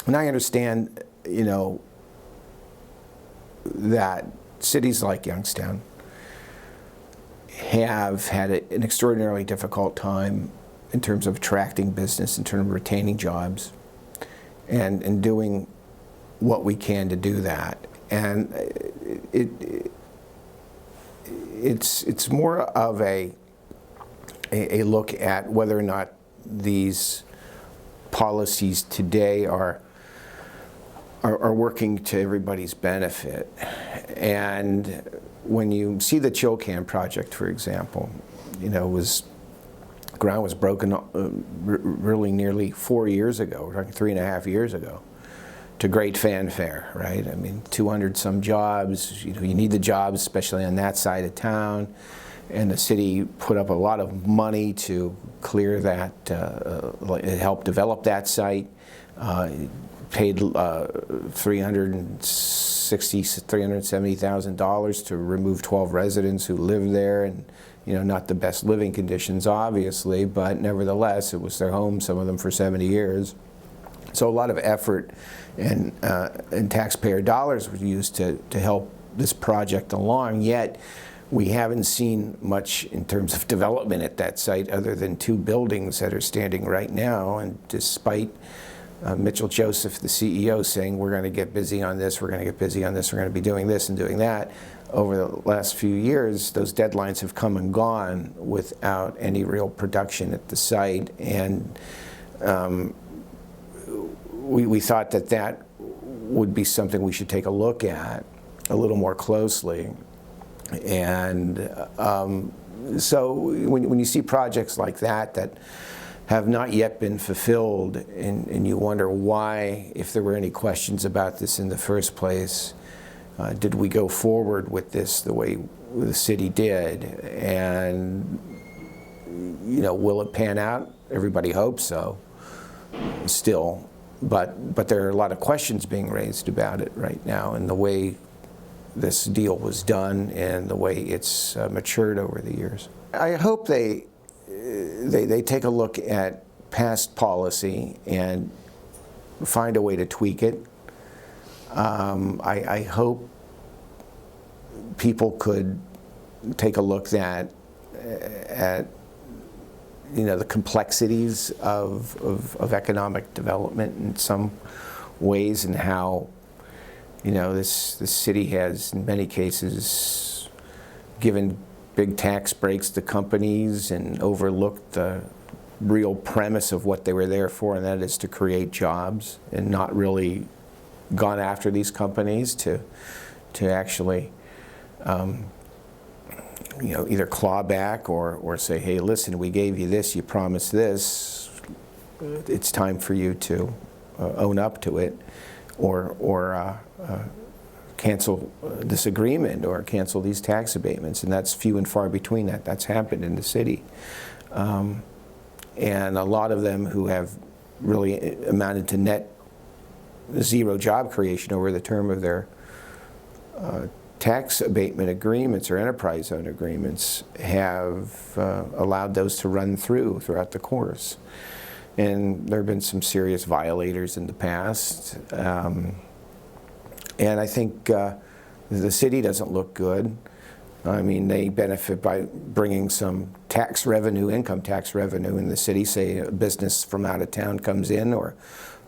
And I understand, that cities like Youngstown have had an extraordinarily difficult time in terms of attracting business, in terms of retaining jobs, and doing what we can to do that. And it's more of a look at whether or not these policies today are working to everybody's benefit. And when you see the Chilcan project, for example, ground was broken really nearly 4 years ago, 3.5 years ago, to great fanfare, right? I mean, 200 some jobs, you need the jobs, especially on that side of town. And the city put up a lot of money to clear that, it helped develop that site, paid $370,000 to remove 12 residents who lived there, and not the best living conditions, obviously, but nevertheless, it was their home, some of them for 70 years. So a lot of effort and taxpayer dollars were used to help this project along, yet we haven't seen much in terms of development at that site other than 2 buildings that are standing right now. And despite Mitchell Joseph, the CEO, saying we're going to get busy on this, we're going to get busy on this, we're going to be doing this and doing that, over the last few years, those deadlines have come and gone without any real production at the site. And we thought that would be something we should take a look at a little more closely. And so when you see projects like that have not yet been fulfilled, and you wonder why, if there were any questions about this in the first place, did we go forward with this the way the city did? And will it pan out? Everybody hopes so still, but there are a lot of questions being raised about it right now, and the way this deal was done and the way it's matured over the years. I hope they take a look at past policy and find a way to tweak it. I hope people could take a look at the complexities of economic development in some ways, and how this city has, in many cases, given big tax breaks to companies and overlooked the real premise of what they were there for, and that is to create jobs, and not really gone after these companies to actually either claw back or say, hey, listen, we gave you this, you promised this, it's time for you to own up to it, or cancel this agreement, or cancel these tax abatements. And that's few and far between that's happened in the city. And a lot of them who have really amounted to net zero job creation over the term of their tax abatement agreements or enterprise zone agreements have allowed those to run throughout the course. And there have been some serious violators in the past. And I think the city doesn't look good. I mean, they benefit by bringing some tax revenue, income tax revenue in the city. Say a business from out of town comes in, or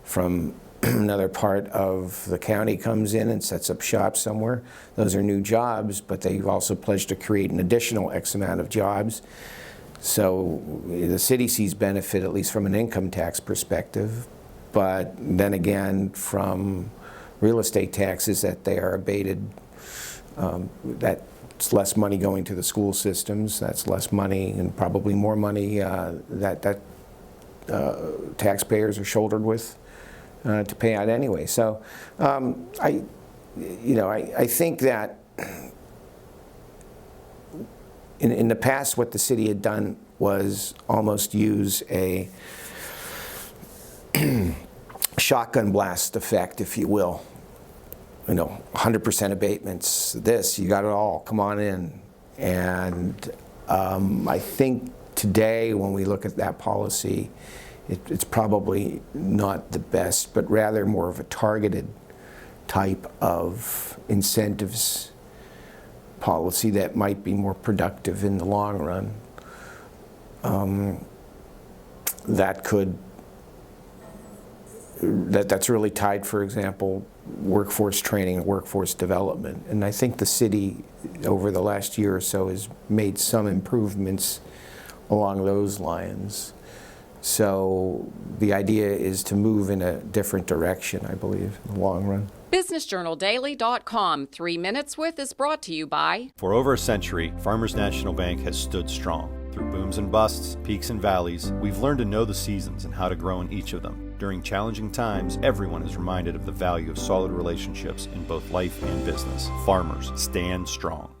from another part of the county comes in and sets up shop somewhere. Those are new jobs, but they've also pledged to create an additional X amount of jobs. So the city sees benefit, at least from an income tax perspective, but then again from real estate taxes that they are abated, that's less money going to the school systems, that's less money, and probably more money that taxpayers are shouldered with to pay out anyway. So I think that in the past, what the city had done was almost use a shotgun blast effect, if you will. 100% abatements, this, you got it all, come on in. And I think today, when we look at that policy it's probably not the best, but rather more of a targeted type of incentives policy that might be more productive in the long run. That's really tied, for example, workforce training and workforce development. And I think the city over the last year or so has made some improvements along those lines. So the idea is to move in a different direction, I believe, in the long run. BusinessJournalDaily.com 3 Minutes With is brought to you by... For over a century, Farmers National Bank has stood strong. Through booms and busts, peaks and valleys, we've learned to know the seasons and how to grow in each of them. During challenging times, everyone is reminded of the value of solid relationships in both life and business. Farmers, stand strong.